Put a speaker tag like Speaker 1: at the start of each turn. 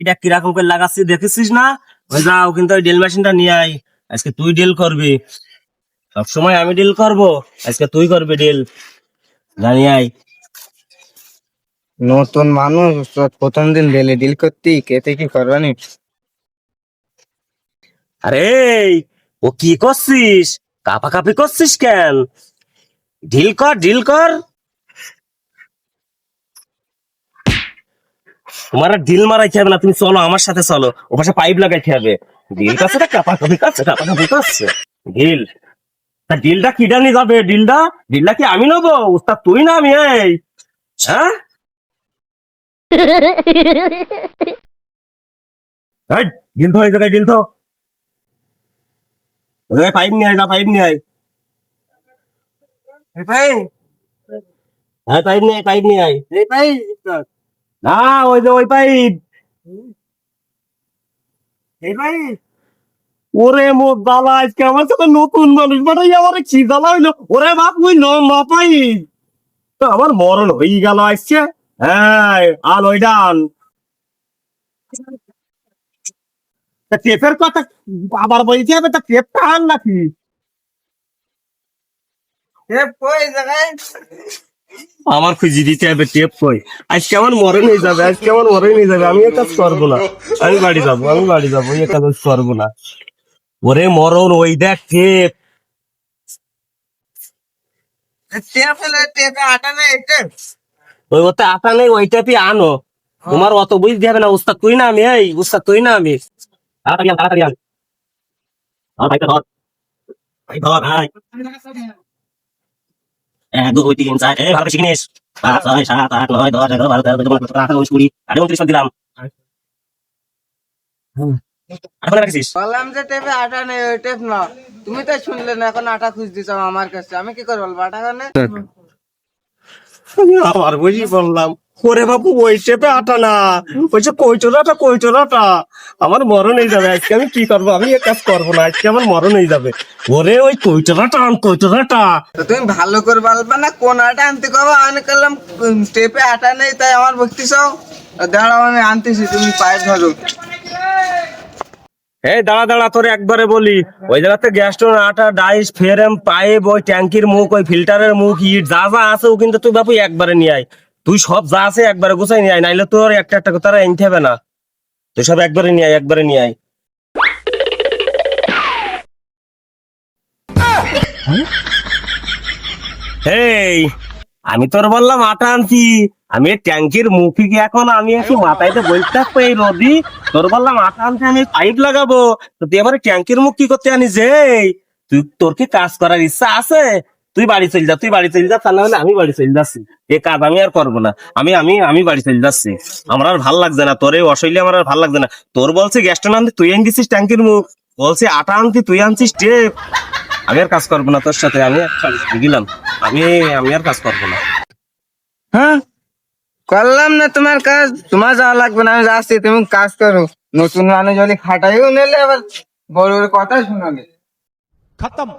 Speaker 1: এটা কিরকম করে লাগাচ্ছি দেখেছিস না? ওই যাও কিন্তু ওই ড্রিল মেশিনটা নিয়ে আয়। আজকে তুই ডিল করবি। সবসময় আমি ডিল করব, আজকে তুই করবি ডিল। জানি আয়।
Speaker 2: নতুন মানুষ প্রথম দিন ডেলি ডিল করতি কেতে কি করবানি?
Speaker 1: আরে ও কি করছিস? কাপাকাপি করছিস কেন? ডিল কর, ডিল কর। তোমার আর ডিল মারাইতে হবে না, তুমি চলো আমার সাথে চলো, ও পাশে পাইপ লাগাইতে হবে। ডিল করছে না কাপাকাপি করছে, কাপাকাপি করছে। ডিল, তা ডিলটা কিটা নিয়ে যাবে? ডিলটা ডিলটা কি আমি নেবো? উস্তাদ তুই না আমি? এই হ্যাঁ, এই, ডিল তো এই জায়গায় ডিল তো ওই জায়গায় পাইপ নিয়ে আয়, না পাইপ নিয়ে আয়।
Speaker 2: ভাই
Speaker 1: হ্যাঁ পাইপ নিয়ে আয়, পাইপ নিয়ে আয়।
Speaker 2: এই ভাই
Speaker 1: না, ওই যে ওই পাইপ।
Speaker 2: এই ভাই
Speaker 1: ওরে মোর জ্বালা, আজকে আমার সাথে নতুন মানুষ বাটাই আমার কি জ্বালা হইলো। ওরে বাপ ওই না পাইপ তো আমার মরণ হয়ে গেল আজকে। হ্যাঁ, আন ওইটা আন। তা টেপের কথা আবার বলতে হবে, তা টেপটা আন নাকি?
Speaker 2: টেপ কই জায়গায়?
Speaker 1: আমার খুঁজি দিতে হবে টেপ কই। আজকে আমার মরণ হয়ে যাবে, আজকে আমার মরণ হয়ে যাবে। আমি এ কাজ করবো না, আমি বাড়ি যাবো, আমি বাড়ি যাবো, এ কাজ করবো না। ওরে মরণ, ওই দেখ টেপ।
Speaker 2: টেপ হলে টেপে আটা নেই টেপ।
Speaker 1: ওই ওতে আটা নেই, ওই টেপই আনো। তোমার অত বুঝতে হবে না, উস্তাদ তুই না আমি। এই উস্তাদ তুই না আমি। তাড়াতাড়ি আন, তাড়াতাড়ি আন। আমার ভাইটা ধর, ভাই ধর ভাই। 1 2 3 4, এই ভালো শিখিনিস। 5 6 7 8 9 10 11 12 13 14 15 16 17 18 19 সব দিলাম। এখন রাখিস।
Speaker 2: বললাম যে টেপে আটা নেই, ওই টেপ না। তুমি তো শুনলে না, এখন আটা খুঁজ দিছ আমার কাছে, আমি কি করে বলবো আটা কানে?
Speaker 1: আমি আবার বুঝি বললাম, ওরে বাবু ওই টেপে আটা না, ওই যে কৈচলাটা, কৈচলাটা। আমার মরণ হয়ে যাবে আজকে, আমি কি করবো? আমি এ কাজ করবো না আজকে, আমার মরণ হয়ে যাবে। ওরে ওই কৈচলাটা আন, কৈচলাটা।
Speaker 2: তো তুমি ভালো করে বলবা না কোন আটা আনতে কবা? আমি করলাম টেপে আটা নেই তাই আমার ভক্তি চাও। দাঁড়াও আমি আনতেছি, তুমি পাইপ ধরো।
Speaker 1: এই দাঁড়া দাঁড়া, তোর একবারে বলি। ওই জায়গাতে গ্যাস স্টোন, আটা, ডাইস, ফ্রেম, পাইপ, ওই ট্যাঙ্কির মুখ, ওই ফিল্টারের মুখ, ইট যা যা আছে ও কিন্তু তুই বাপু একবারে নিয়ে আয়। তুই সব যা আছে একবারে গুছাই নিয়ে আয়, নাইলে তোর একটা একটা কথা এনতে হবে না। তুই সব একবারে নিয়ে আয়, একবারে নিয়ে আয়। এই আমি তোর বললাম আটা আনছি, আমি এই ট্যাঙ্কির মুখে কি এখন আমি একটু মাথায় তো বলতে থাকবো এই রোদি? তোর বললাম আটা আনছি, আমি পাইপ লাগাবো। তো তুই আবার ট্যাঙ্কির মুখ কি করতে আনিস? এই তুই, তোর কি কাজ করার ইচ্ছা আছে? তুই বাড়ি চলে যা, তুই বাড়ি চলে যা, তা না হলে আমি বাড়ি চলে যাচ্ছি। এ কাজ আমি আর করবো না। আমি বাড়ি চলে যাচ্ছি। আমার আর ভাল লাগছে না, তোর এই অশৈলী আমার আর ভাল লাগছে না। তোর বলছে গ্যাসটা আনতে, তুই এনে দিছিস ট্যাঙ্কির মুখ। বলছে আটা আনতে, তুই আনছিস টেপ। আমি আর কাজ করবো না তোর সাথে, আমি আর গেলাম। আমি আমি আর কাজ করবো না।
Speaker 2: হ্যাঁ, করলাম না তোমার কাজ, তোমার যাওয়া লাগবে না, আমি যাচ্ছি, তুমি কাজ করো। নতুন মানুষ যদি খাটাইও নিলে আবার বড় বড় কথা শোনাবে।
Speaker 3: खत्म।